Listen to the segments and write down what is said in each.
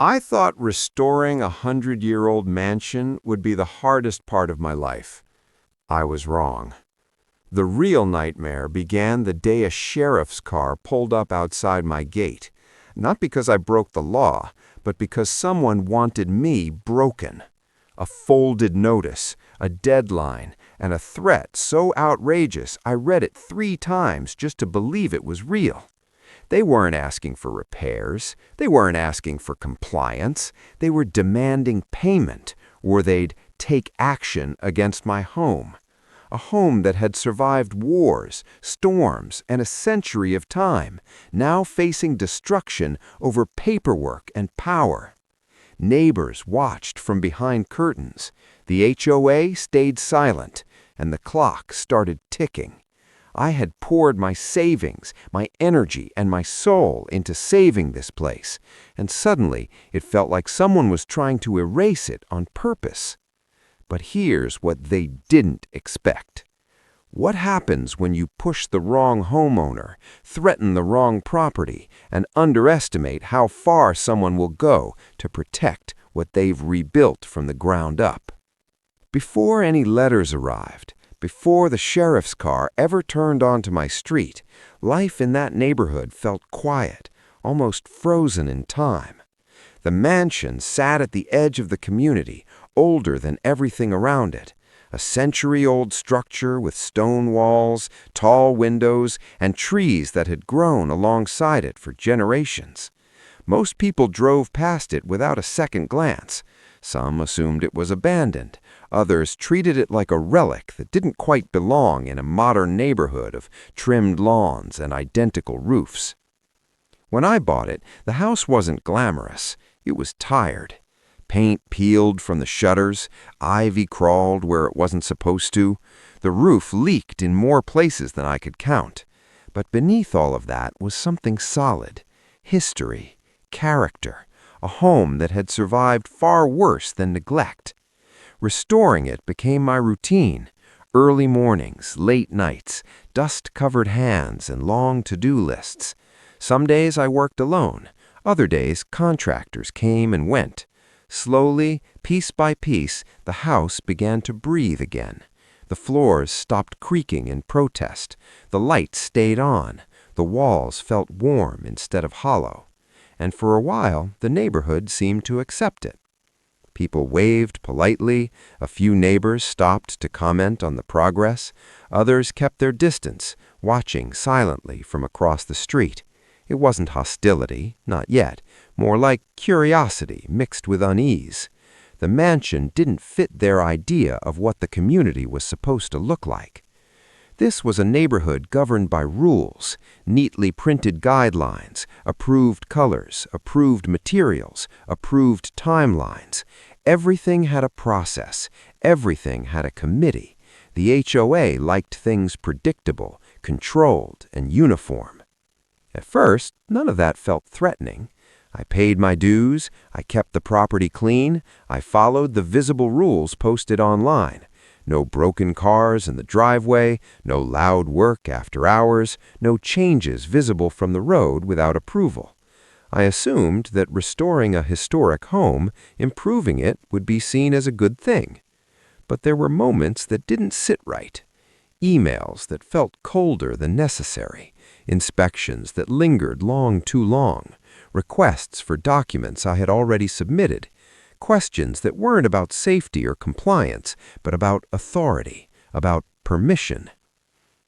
I thought restoring a 100-year-old mansion would be the hardest part of my life. I was wrong. The real nightmare began the day a sheriff's car pulled up outside my gate, not because I broke the law, but because someone wanted me broken. A folded notice, a deadline, and a threat so outrageous I read it 3 times just to believe it was real. They weren't asking for repairs. They weren't asking for compliance. They were demanding payment, or they'd take action against my home. A home that had survived wars, storms, and a century of time, now facing destruction over paperwork and power. Neighbors watched from behind curtains. The HOA stayed silent, and the clock started ticking. I had poured my savings, my energy, and my soul into saving this place, and suddenly it felt like someone was trying to erase it on purpose. But here's what they didn't expect. What happens when you push the wrong homeowner, threaten the wrong property, and underestimate how far someone will go to protect what they've rebuilt from the ground up? Before any letters arrived, before the sheriff's car ever turned onto my street, life in that neighborhood felt quiet, almost frozen in time. The mansion sat at the edge of the community, older than everything around it. A century-old structure with stone walls, tall windows, and trees that had grown alongside it for generations. Most people drove past it without a second glance. Some assumed it was abandoned. Others treated it like a relic that didn't quite belong in a modern neighborhood of trimmed lawns and identical roofs. When I bought it, the house wasn't glamorous. It was tired. Paint peeled from the shutters, ivy crawled where it wasn't supposed to. The roof leaked in more places than I could count. But beneath all of that was something solid. History, character, a home that had survived far worse than neglect. Restoring it became my routine. Early mornings, late nights, dust-covered hands, and long to-do lists. Some days I worked alone. Other days, contractors came and went. Slowly, piece by piece, the house began to breathe again. The floors stopped creaking in protest. The lights stayed on. The walls felt warm instead of hollow. And for a while, the neighborhood seemed to accept it. People waved politely. A few neighbors stopped to comment on the progress. Others kept their distance, watching silently from across the street. It wasn't hostility, not yet, more like curiosity mixed with unease. The mansion didn't fit their idea of what the community was supposed to look like. This was a neighborhood governed by rules, neatly printed guidelines, approved colors, approved materials, approved timelines. Everything had a process. Everything had a committee. The HOA liked things predictable, controlled, and uniform. At first, none of that felt threatening. I paid my dues, I kept the property clean, I followed the visible rules posted online. No broken cars in the driveway, no loud work after hours, no changes visible from the road without approval. I assumed that restoring a historic home, improving it, would be seen as a good thing. But there were moments that didn't sit right. Emails that felt colder than necessary. Inspections that lingered too long, requests for documents I had already submitted, questions that weren't about safety or compliance, but about authority, about permission.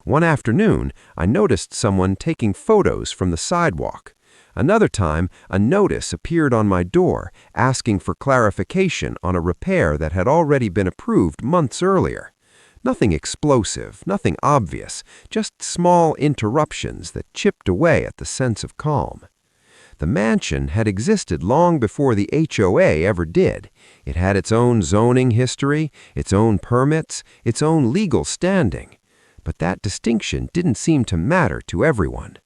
One afternoon, I noticed someone taking photos from the sidewalk. Another time, a notice appeared on my door asking for clarification on a repair that had already been approved months earlier. Nothing explosive, nothing obvious, just small interruptions that chipped away at the sense of calm. The mansion had existed long before the HOA ever did. It had its own zoning history, its own permits, its own legal standing. But that distinction didn't seem to matter to everyone.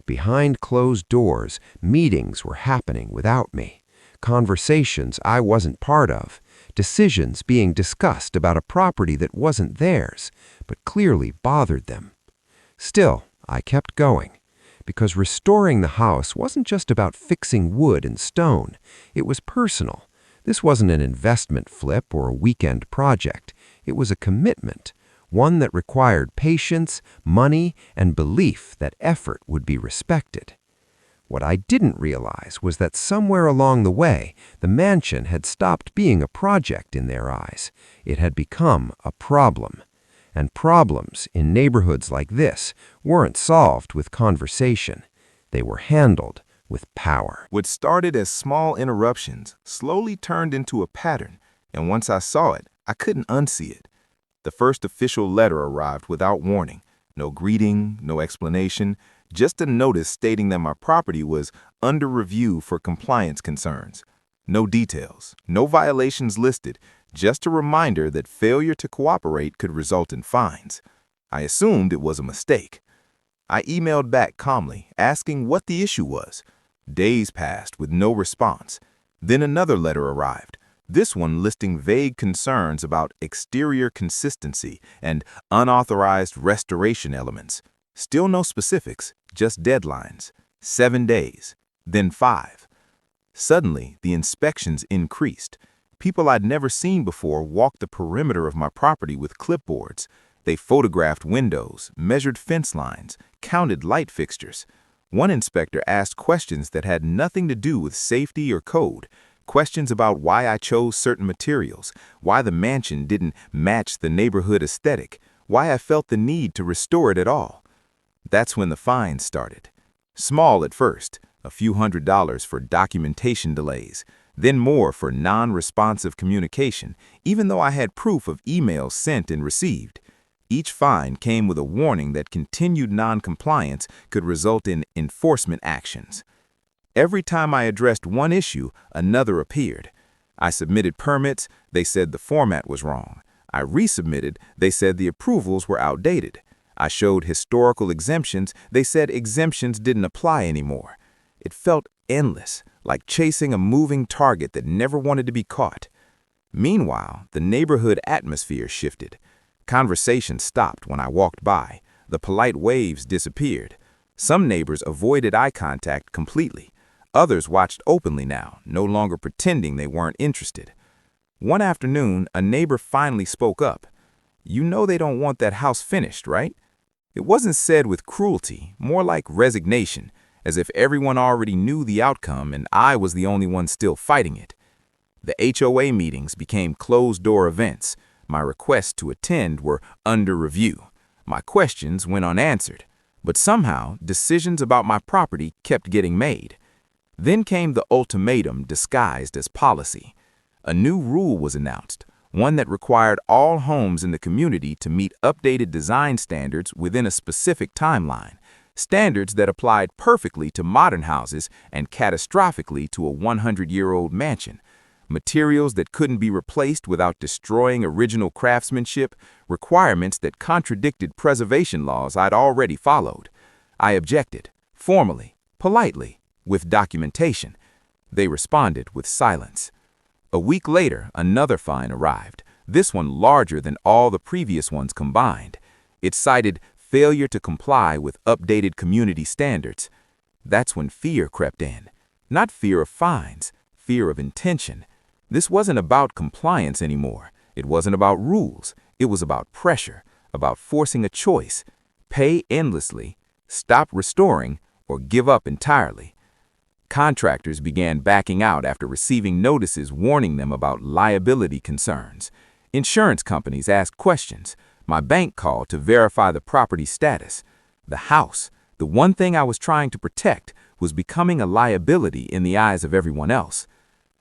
Behind closed doors, meetings were happening without me. Conversations I wasn't part of. Decisions being discussed about a property that wasn't theirs, but clearly bothered them. Still, I kept going. because restoring the house wasn't just about fixing wood and stone. It was personal. This wasn't an investment flip or a weekend project. It was a commitment, one that required patience, money, and belief that effort would be respected. What I didn't realize was that somewhere along the way, the mansion had stopped being a project in their eyes. It had become a problem. And problems in neighborhoods like this weren't solved with conversation. They were handled with power. What started as small interruptions slowly turned into a pattern, and once I saw it, I couldn't unsee it. The first official letter arrived without warning. No greeting, no explanation, just a notice stating that my property was under review for compliance concerns. No details, no violations listed, just a reminder that failure to cooperate could result in fines. I assumed it was a mistake. I emailed back calmly, asking what the issue was. Days passed with no response. Then another letter arrived, this one listing vague concerns about exterior consistency and unauthorized restoration elements. Still no specifics, just deadlines. 7 days, then 5. Suddenly, the inspections increased. People I'd never seen before walked the perimeter of my property with clipboards. They photographed windows, measured fence lines, counted light fixtures. One inspector asked questions that had nothing to do with safety or code. Questions about why I chose certain materials, why the mansion didn't match the neighborhood aesthetic, why I felt the need to restore it at all. That's when the fines started. Small at first, a few $100s for documentation delays, then more for non-responsive communication, even though I had proof of emails sent and received. Each fine came with a warning that continued non-compliance could result in enforcement actions. Every time I addressed one issue, another appeared. I submitted permits, they said the format was wrong. I resubmitted, they said the approvals were outdated. I showed historical exemptions, they said exemptions didn't apply anymore. It felt endless, like chasing a moving target that never wanted to be caught. Meanwhile, the neighborhood atmosphere shifted. Conversation stopped when I walked by. The polite waves disappeared. Some neighbors avoided eye contact completely. Others watched openly now, no longer pretending they weren't interested. One afternoon, a neighbor finally spoke up. "You know they don't want that house finished, right?" It wasn't said with cruelty, more like resignation, as if everyone already knew the outcome and I was the only one still fighting it. The HOA meetings became closed-door events. My requests to attend were under review. My questions went unanswered, but somehow decisions about my property kept getting made. Then came the ultimatum disguised as policy. A new rule was announced, one that required all homes in the community to meet updated design standards within a specific timeline, standards that applied perfectly to modern houses and catastrophically to a 100-year-old mansion. Materials that couldn't be replaced without destroying original craftsmanship, requirements that contradicted preservation laws I'd already followed. I objected, formally, politely, with documentation. They responded with silence. A week later, another fine arrived, this one larger than all the previous ones combined. It cited failure to comply with updated community standards. That's when fear crept in. Not fear of fines, fear of intention. This wasn't about compliance anymore. It wasn't about rules. It was about pressure, about forcing a choice. Pay endlessly, stop restoring, or give up entirely. Contractors began backing out after receiving notices warning them about liability concerns. Insurance companies asked questions. My bank called to verify the property status. The house, the one thing I was trying to protect, was becoming a liability in the eyes of everyone else.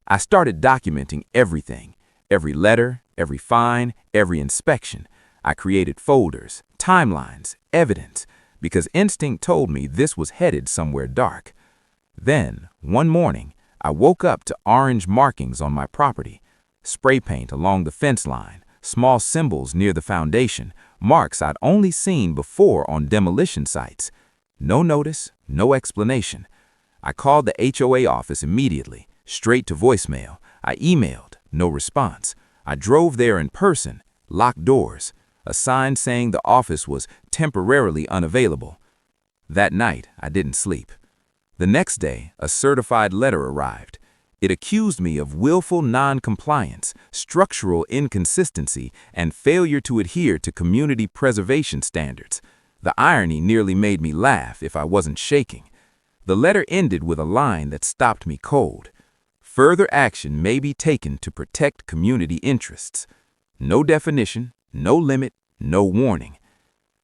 I started documenting everything, every letter, every fine, every inspection. I created folders, timelines, evidence, because instinct told me this was headed somewhere dark. Then, one morning, I woke up to orange markings on my property, spray paint along the fence line, small symbols near the foundation, marks I'd only seen before on demolition sites. No notice, no explanation. I called the HOA office immediately, straight to voicemail. I emailed, no response. I drove there in person, locked doors, a sign saying the office was temporarily unavailable. That night, I didn't sleep. The next day, a certified letter arrived. It accused me of willful non-compliance, structural inconsistency, and failure to adhere to community preservation standards. The irony nearly made me laugh if I wasn't shaking. The letter ended with a line that stopped me cold. Further action may be taken to protect community interests. No definition, no limit, no warning.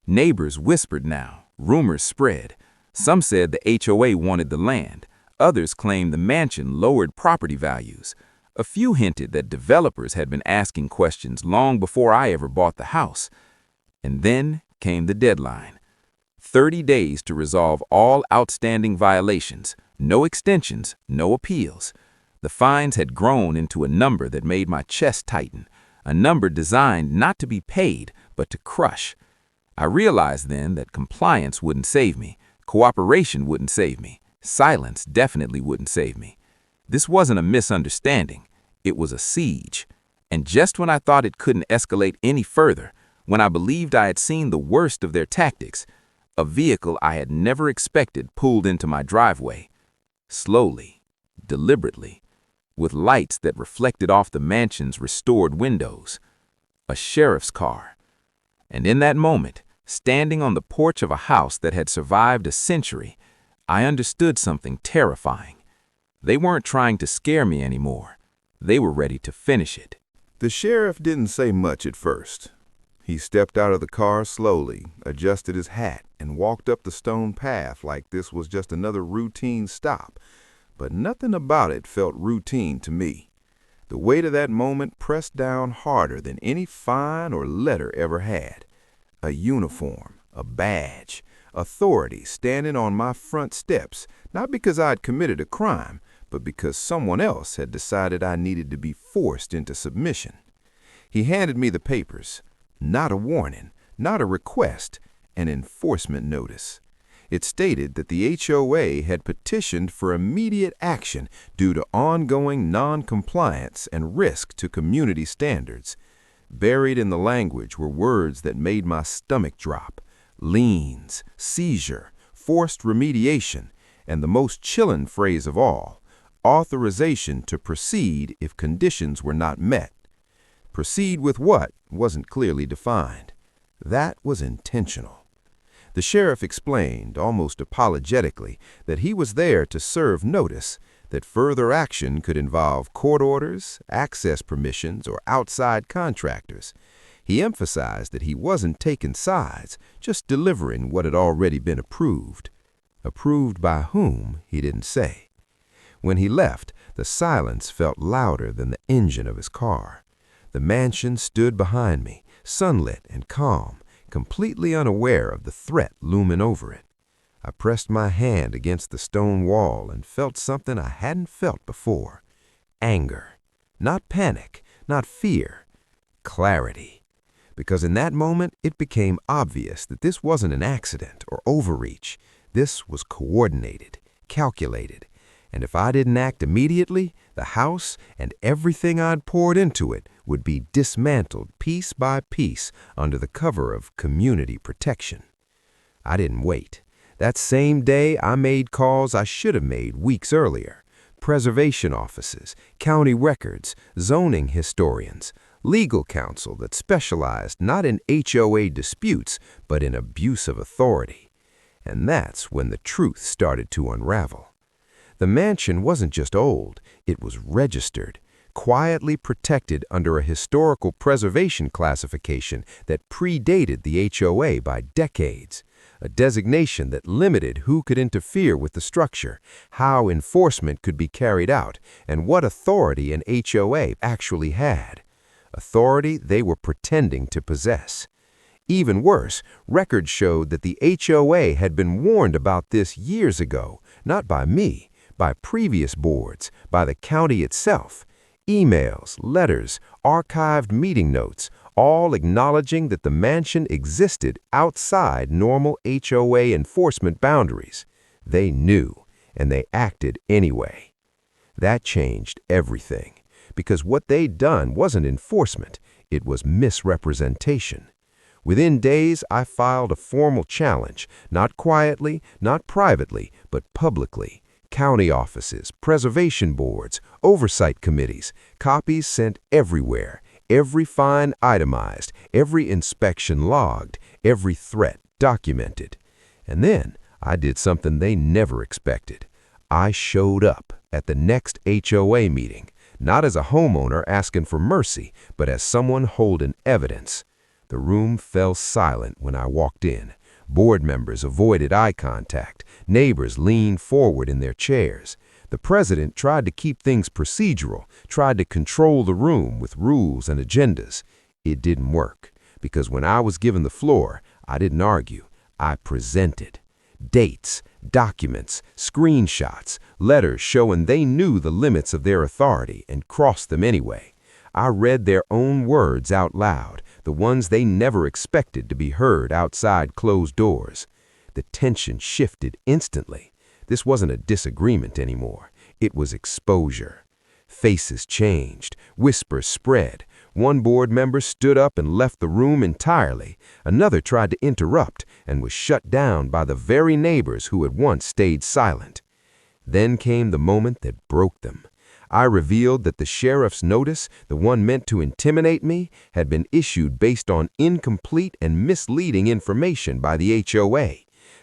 Neighbors whispered now, rumors spread. Some said the HOA wanted the land. Others claimed the mansion lowered property values. A few hinted that developers had been asking questions long before I ever bought the house. And then came the deadline. 30 days to resolve all outstanding violations. No extensions, no appeals. The fines had grown into a number that made my chest tighten, a number designed not to be paid, but to crush. I realized then that compliance wouldn't save me, cooperation wouldn't save me, silence definitely wouldn't save me. This wasn't a misunderstanding, it was a siege. And just when I thought it couldn't escalate any further, when I believed I had seen the worst of their tactics, a vehicle I had never expected pulled into my driveway. Slowly, deliberately, with lights that reflected off the mansion's restored windows. A sheriff's car. And in that moment, standing on the porch of a house that had survived a century, I understood something terrifying. They weren't trying to scare me anymore. They were ready to finish it. The sheriff didn't say much at first. He stepped out of the car slowly, adjusted his hat, and walked up the stone path like this was just another routine stop. But nothing about it felt routine to me. The weight of that moment pressed down harder than any fine or letter ever had. A uniform, a badge, authority standing on my front steps, not because I'd committed a crime, but because someone else had decided I needed to be forced into submission. He handed me the papers. Not a warning, not a request, an enforcement notice. It stated that the HOA had petitioned for immediate action due to ongoing non-compliance and risk to community standards. Buried in the language were words that made my stomach drop: liens, seizure, forced remediation, and the most chilling phrase of all, authorization to proceed if conditions were not met. Proceed with what wasn't clearly defined. That was intentional. The sheriff explained, almost apologetically, that he was there to serve notice, that further action could involve court orders, access permissions, or outside contractors. He emphasized that he wasn't taking sides, just delivering what had already been approved. Approved by whom, he didn't say. When he left, the silence felt louder than the engine of his car. The mansion stood behind me, sunlit and calm, completely unaware of the threat looming over it. I pressed my hand against the stone wall and felt something I hadn't felt before. Anger. Not panic, not fear. Clarity. Because in that moment, it became obvious that this wasn't an accident or overreach. This was coordinated, calculated. And if I didn't act immediately, the house and everything I'd poured into it would be dismantled piece by piece under the cover of community protection. I didn't wait. That same day, I made calls I should have made weeks earlier. Preservation offices, county records, zoning historians, legal counsel that specialized not in HOA disputes, but in abuse of authority. And that's when the truth started to unravel. The mansion wasn't just old, it was registered, quietly protected under a historical preservation classification that predated the HOA by decades, a designation that limited who could interfere with the structure, how enforcement could be carried out, and what authority an HOA actually had, authority they were pretending to possess. Even worse, records showed that the HOA had been warned about this years ago, not by me, by previous boards, by the county itself. Emails, letters, archived meeting notes, all acknowledging that the mansion existed outside normal HOA enforcement boundaries. They knew, and they acted anyway. That changed everything, because what they'd done wasn't enforcement, it was misrepresentation. Within days, I filed a formal challenge, not quietly, not privately, but publicly. County offices, preservation boards, oversight committees, copies sent everywhere, every fine itemized, every inspection logged, every threat documented. And then I did something they never expected. I showed up at the next HOA meeting, not as a homeowner asking for mercy, but as someone holding evidence. The room fell silent when I walked in. Board members avoided eye contact. Neighbors leaned forward in their chairs. The president tried to keep things procedural, tried to control the room with rules and agendas. It didn't work, because when I was given the floor, I didn't argue. I presented. Dates, documents, screenshots, letters showing they knew the limits of their authority and crossed them anyway. I read their own words out loud, the ones they never expected to be heard outside closed doors. The tension shifted instantly. This wasn't a disagreement anymore. It was exposure. Faces changed. Whispers spread. One board member stood up and left the room entirely. Another tried to interrupt and was shut down by the very neighbors who had once stayed silent. Then came the moment that broke them. I revealed that the sheriff's notice, the one meant to intimidate me, had been issued based on incomplete and misleading information by the HOA,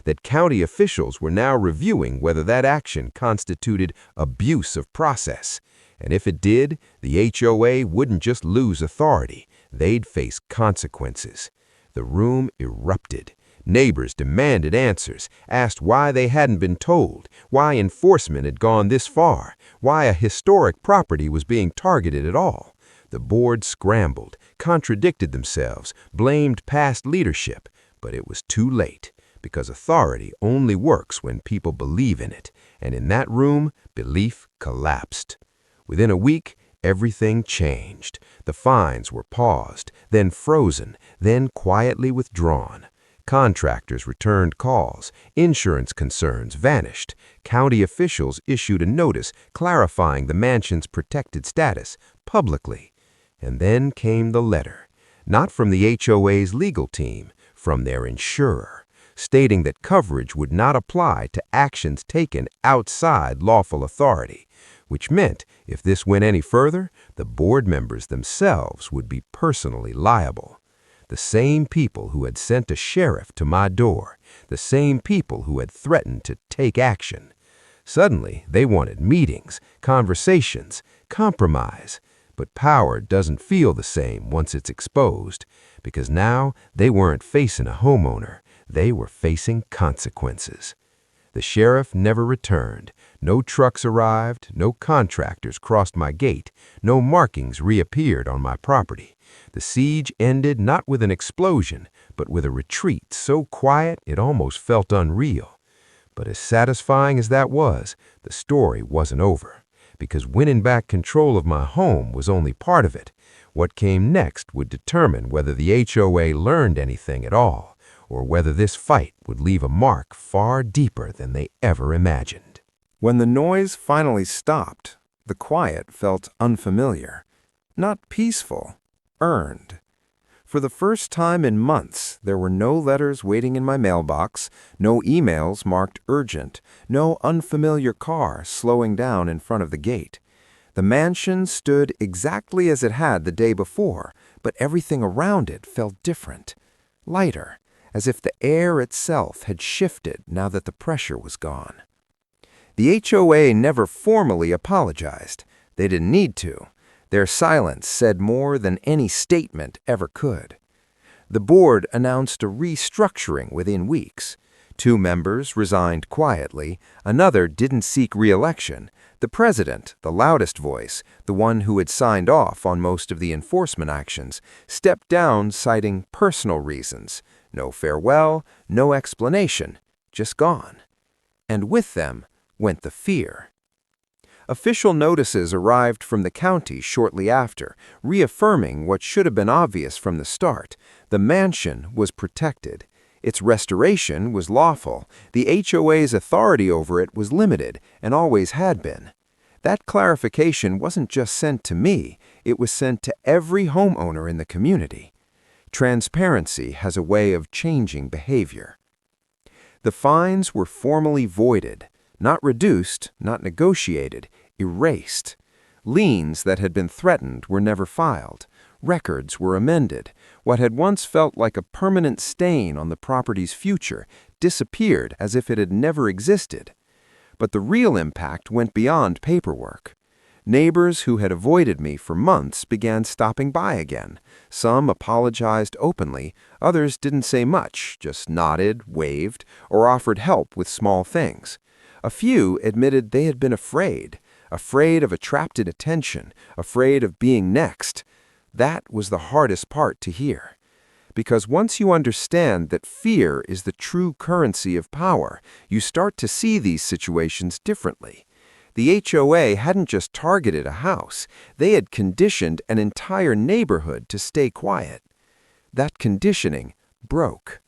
that county officials were now reviewing whether that action constituted abuse of process. And if it did, the HOA wouldn't just lose authority, they'd face consequences. The room erupted. Neighbors demanded answers, asked why they hadn't been told, why enforcement had gone this far, why a historic property was being targeted at all. The board scrambled, contradicted themselves, blamed past leadership, but it was too late, because authority only works when people believe in it, and in that room, belief collapsed. Within a week, everything changed. The fines were paused, then frozen, then quietly withdrawn. Contractors returned calls. Insurance concerns vanished. County officials issued a notice clarifying the mansion's protected status publicly. And then came the letter, not from the HOA's legal team, from their insurer, stating that coverage would not apply to actions taken outside lawful authority, which meant if this went any further, the board members themselves would be personally liable. The same people who had sent a sheriff to my door, the same people who had threatened to take action. Suddenly, they wanted meetings, conversations, compromise. But power doesn't feel the same once it's exposed, because now they weren't facing a homeowner, they were facing consequences. The sheriff never returned. No trucks arrived, no contractors crossed my gate, no markings reappeared on my property. The siege ended not with an explosion, but with a retreat so quiet it almost felt unreal. But as satisfying as that was, the story wasn't over, because winning back control of my home was only part of it. What came next would determine whether the HOA learned anything at all, or whether this fight would leave a mark far deeper than they ever imagined. When the noise finally stopped, the quiet felt unfamiliar, not peaceful, earned. For the first time in months, there were no letters waiting in my mailbox, no emails marked urgent, no unfamiliar car slowing down in front of the gate. The mansion stood exactly as it had the day before, but everything around it felt different, lighter, as if the air itself had shifted now that the pressure was gone. The HOA never formally apologized. They didn't need to. Their silence said more than any statement ever could. The board announced a restructuring within weeks. 2 members resigned quietly, another didn't seek re-election. The president, the loudest voice, the one who had signed off on most of the enforcement actions, stepped down citing personal reasons. No farewell, no explanation, just gone. And with them went the fear. Official notices arrived from the county shortly after, reaffirming what should have been obvious from the start. The mansion was protected. Its restoration was lawful. The HOA's authority over it was limited and always had been. That clarification wasn't just sent to me, it was sent to every homeowner in the community. Transparency has a way of changing behavior. The fines were formally voided, not reduced, not negotiated, erased. Liens that had been threatened were never filed. Records were amended. What had once felt like a permanent stain on the property's future disappeared as if it had never existed. But the real impact went beyond paperwork. Neighbors who had avoided me for months began stopping by again. Some apologized openly, others didn't say much, just nodded, waved, or offered help with small things. A few admitted they had been afraid of attracted attention, afraid of being next. That was the hardest part to hear. Because once you understand that fear is the true currency of power, you start to see these situations differently. The HOA hadn't just targeted a house, they had conditioned an entire neighborhood to stay quiet. That conditioning broke.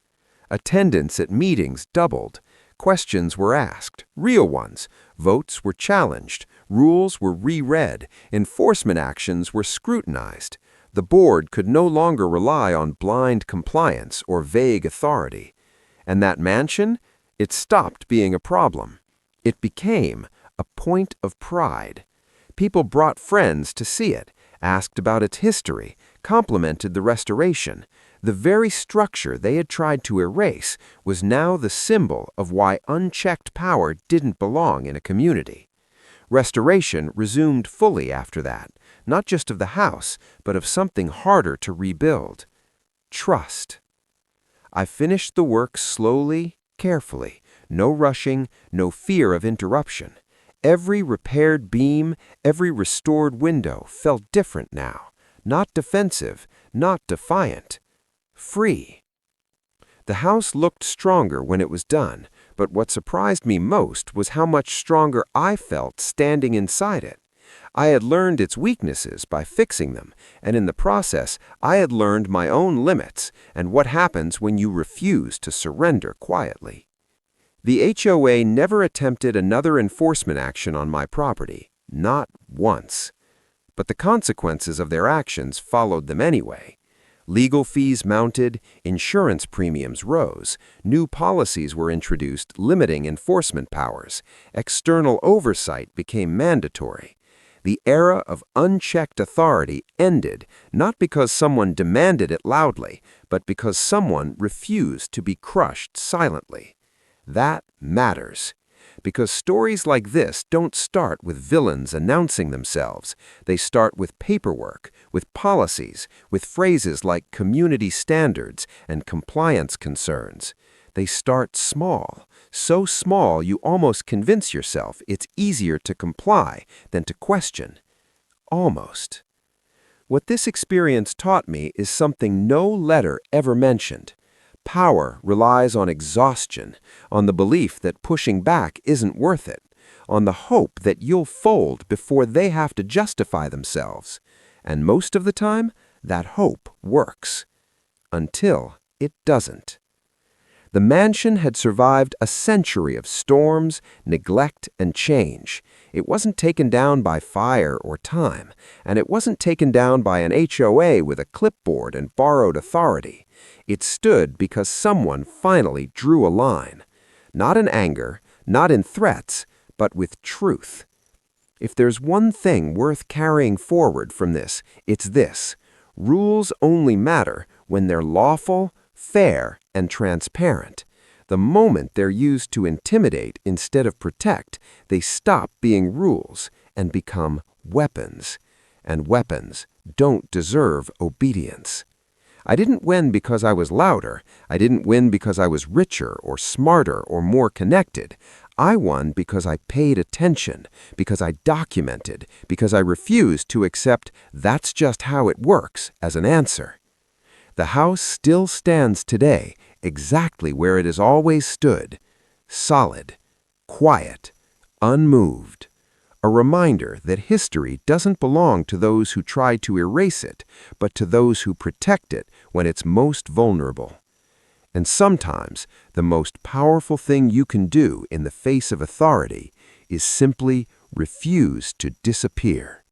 Attendance at meetings doubled. Questions were asked, real ones. Votes were challenged. Rules were reread. Enforcement actions were scrutinized. The board could no longer rely on blind compliance or vague authority. And that mansion? It stopped being a problem. It became a point of pride. People brought friends to see it, asked about its history, complimented the restoration. The very structure they had tried to erase was now the symbol of why unchecked power didn't belong in a community. Restoration resumed fully after that, not just of the house, but of something harder to rebuild: trust. I finished the work slowly, carefully, no rushing, no fear of interruption. Every repaired beam, every restored window felt different now, not defensive, not defiant, free. The house looked stronger when it was done, but what surprised me most was how much stronger I felt standing inside it. I had learned its weaknesses by fixing them, and in the process, I had learned my own limits and what happens when you refuse to surrender quietly. The HOA never attempted another enforcement action on my property, not once. But the consequences of their actions followed them anyway. Legal fees mounted, insurance premiums rose, new policies were introduced limiting enforcement powers, external oversight became mandatory. The era of unchecked authority ended not because someone demanded it loudly, but because someone refused to be crushed silently. That matters. Because stories like this don't start with villains announcing themselves. They start with paperwork, with policies, with phrases like community standards and compliance concerns. They start small, so small you almost convince yourself it's easier to comply than to question. Almost. What this experience taught me is something no letter ever mentioned. Power relies on exhaustion, on the belief that pushing back isn't worth it, on the hope that you'll fold before they have to justify themselves. And most of the time, that hope works. Until it doesn't. The mansion had survived a century of storms, neglect, and change. It wasn't taken down by fire or time, and it wasn't taken down by an HOA with a clipboard and borrowed authority. It stood because someone finally drew a line. Not in anger, not in threats, but with truth. If there's one thing worth carrying forward from this, it's this: rules only matter when they're lawful, fair, and transparent. The moment they're used to intimidate instead of protect, they stop being rules and become weapons. And weapons don't deserve obedience. I didn't win because I was louder. I didn't win because I was richer or smarter or more connected. I won because I paid attention, because I documented, because I refused to accept "that's just how it works" as an answer. The house still stands today, exactly where it has always stood, solid, quiet, unmoved. A reminder that history doesn't belong to those who try to erase it, but to those who protect it when it's most vulnerable. And sometimes, the most powerful thing you can do in the face of authority is simply refuse to disappear.